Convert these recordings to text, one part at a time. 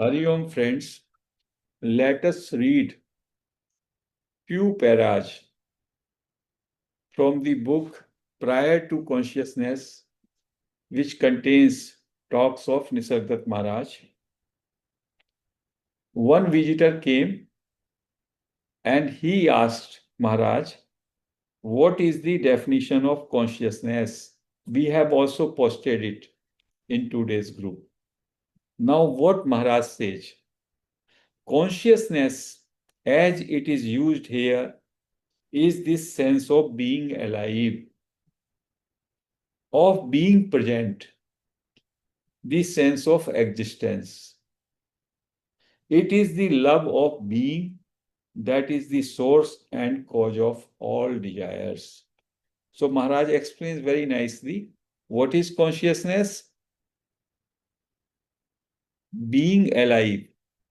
Hari Om friends, let us read few paras from the book Prior to Consciousness, which contains talks of Nisargadatta Maharaj. One visitor came and he asked Maharaj, what is the definition of consciousness? We have also posted it in today's group. Now, what Maharaj says? Consciousness, as it is used here, is this sense of being alive, of being present, the sense of existence. It is the love of being that is the source and cause of all desires. So Maharaj explains very nicely what is consciousness? Being alive.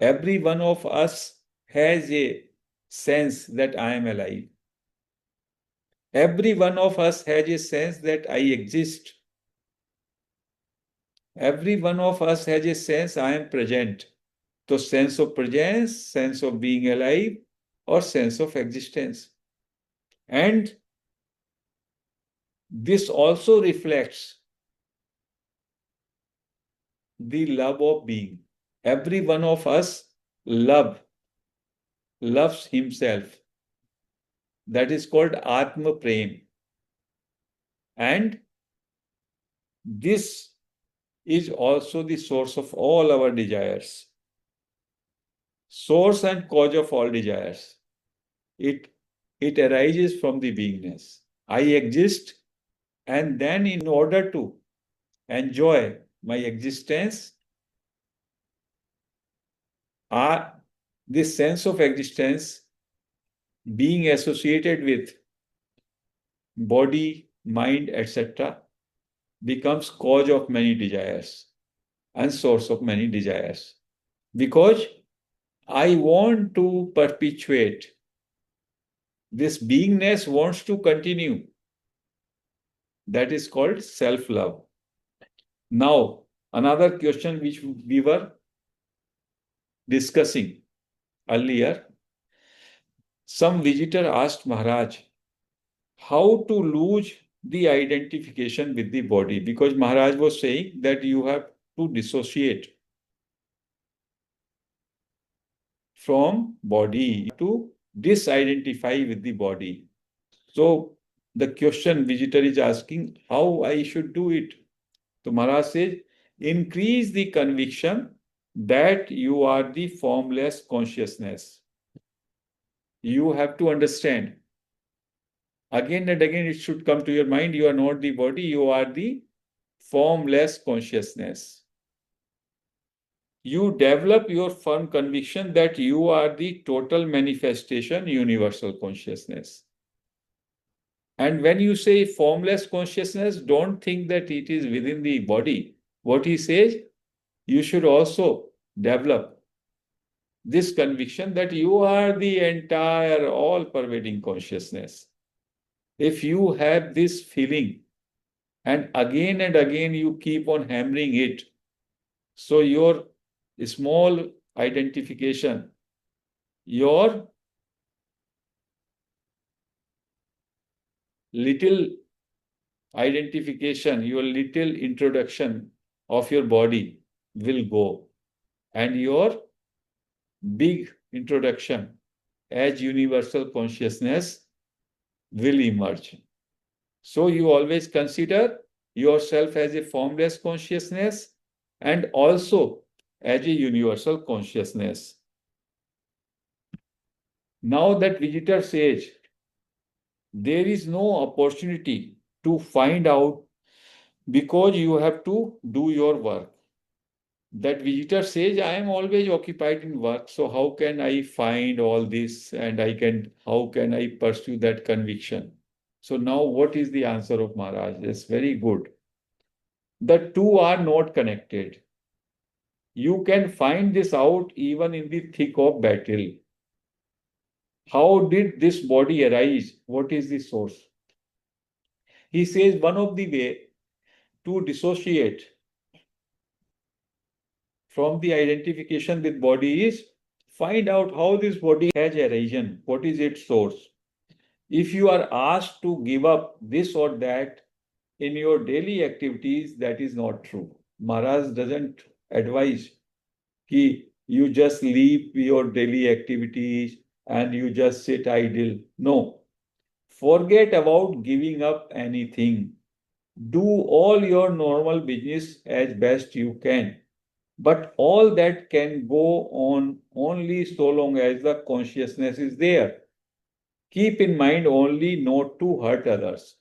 Every one of us has a sense that I am alive. Every one of us has a sense that I exist. Every one of us has a sense I am present. So sense of presence, sense of being alive, or sense of existence. And this also reflects the love of being. Every one of us loves himself. That is called Atma Prem. And this is also the source of all our desires. Source and cause of all desires. It arises from the beingness. I exist, and then in order to enjoy my existence, this sense of existence being associated with body, mind, etc., becomes cause of many desires and source of many desires. Because I want to perpetuate, this beingness wants to continue. That is called self-love. Now, another question which we were discussing earlier, some visitor asked Maharaj how to lose the identification with the body, because Maharaj was saying that you have to dissociate from body, to disidentify with the body. So the question visitor is asking how I should do it. So Maharaj says, increase the conviction that you are the formless consciousness. You have to understand. Again and again, it should come to your mind, you are not the body, you are the formless consciousness. You develop your firm conviction that you are the total manifestation, universal consciousness. And when you say formless consciousness, don't think that it is within the body. What he says, you should also develop this conviction that you are the entire all-pervading consciousness. If you have this feeling and again you keep on hammering it, so your small identification, your little identification, your little introduction of your body will go, and your big introduction as universal consciousness will emerge. So you always consider yourself as a formless consciousness and also as a universal consciousness. Now that visitor says, there is no opportunity to find out because you have to do your work. That visitor says, I am always occupied in work, so how can I find all this and how can I pursue that conviction? So now what is the answer of Maharaj? It's very good. The two are not connected. You can find this out even in the thick of battle. How did this body arise? What is the source? He says one of the way to dissociate from the identification with body is find out how this body has origin, what is its source. If you are asked to give up this or that in your daily activities, that is not true. Maharaj doesn't advise कि you just leave your daily activities and you just sit idle. No, forget about giving up anything. Do all your normal business as best you can. But all that can go on only so long as the consciousness is there. Keep in mind only not to hurt others.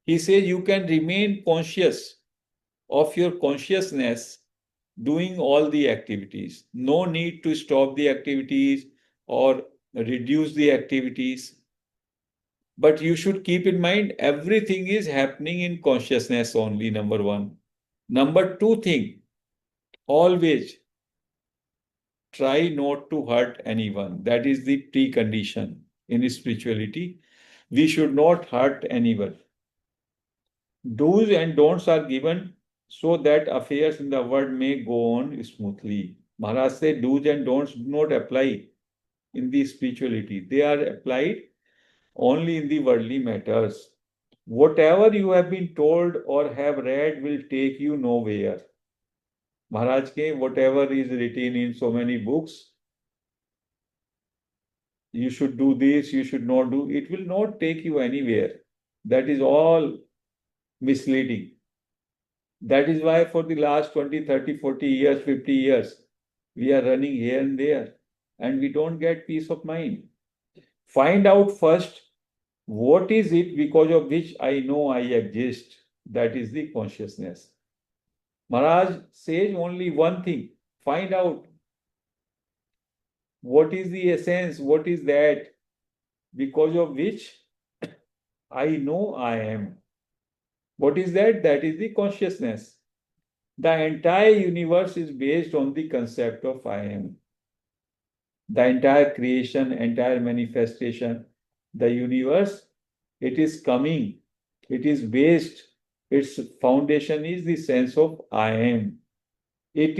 He says you can remain conscious of your consciousness doing all the activities. No need to stop the activities or reduce the activities. But you should keep in mind everything is happening in consciousness only, number one. Number two thing, always try not to hurt anyone. That is the precondition in spirituality. We should not hurt anyone. Do's and don'ts are given so that affairs in the world may go on smoothly. Maharaj said do's and don'ts do not apply in the spirituality. They are applied only in the worldly matters. Whatever you have been told or have read will take you nowhere. Maharaj ke whatever is written in so many books, you should do this, you should not do, it will not take you anywhere. That is all misleading. That is why for the last 20, 30, 40 years, 50 years, we are running here and there and we don't get peace of mind. Find out first what is it because of which I know I exist. That is the consciousness. Maharaj says only one thing. Find out what is the essence, what is that because of which I know I am. What is that? That is the consciousness. The entire universe is based on the concept of I am. The entire creation, entire manifestation, the universe, it is coming, it is based, its foundation is the sense of I am. It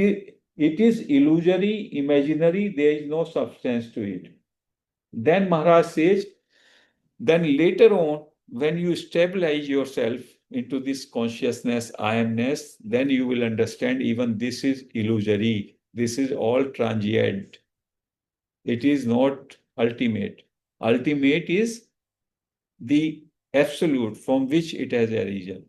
is illusory, imaginary, there is no substance to it. Then Maharaj says, then later on, when you stabilize yourself into this consciousness, I amness, then you will understand even this is illusory. This is all transient. It is not ultimate. Ultimate is the absolute from which it has arisen.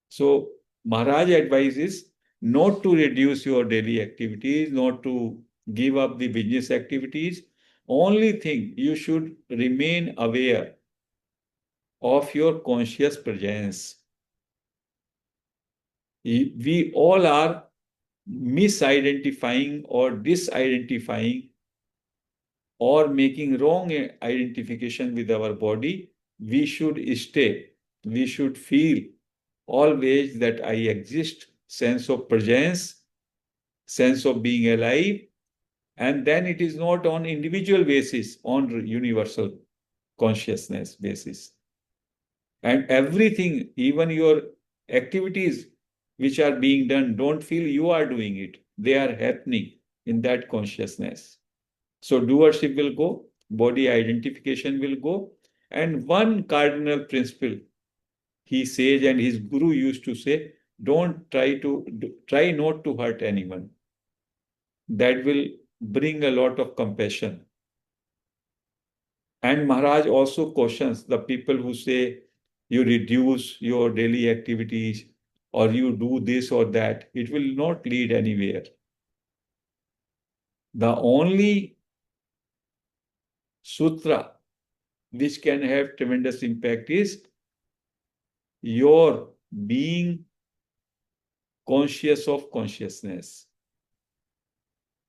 So Maharaj advises not to reduce your daily activities, not to give up the business activities. Only thing you should remain aware of your conscious presence. We all are misidentifying or disidentifying or making wrong identification with our body. We should stay. We should feel always that I exist, sense of presence, sense of being alive. And then it is not on individual basis, on universal consciousness basis. And everything, even your activities which are being done, don't feel you are doing it. They are happening in that consciousness. So doership will go, body identification will go. And one cardinal principle, he says, and his guru used to say, don't try not to hurt anyone. That will bring a lot of compassion. And Maharaj also cautions the people who say you reduce your daily activities or you do this or that. It will not lead anywhere. The only sutra which can have tremendous impact is your being conscious of consciousness.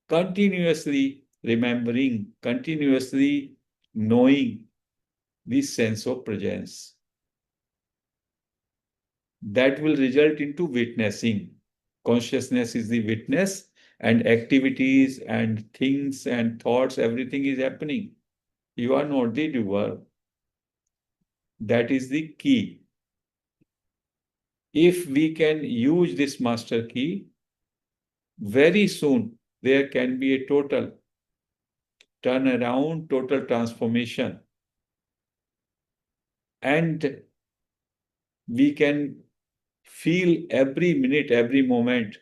Continuously remembering, continuously knowing this sense of presence. That will result into witnessing. Consciousness is the witness, and activities and things and thoughts, everything is happening. You are not the doer. That is the key. If we can use this master key, very soon there can be a total turnaround, total transformation. And we can feel every minute, every moment,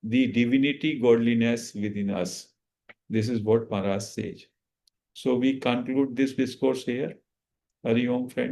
the divinity, godliness within us. This is what Maharaj says. So we conclude this discourse here. Hari Om, friends.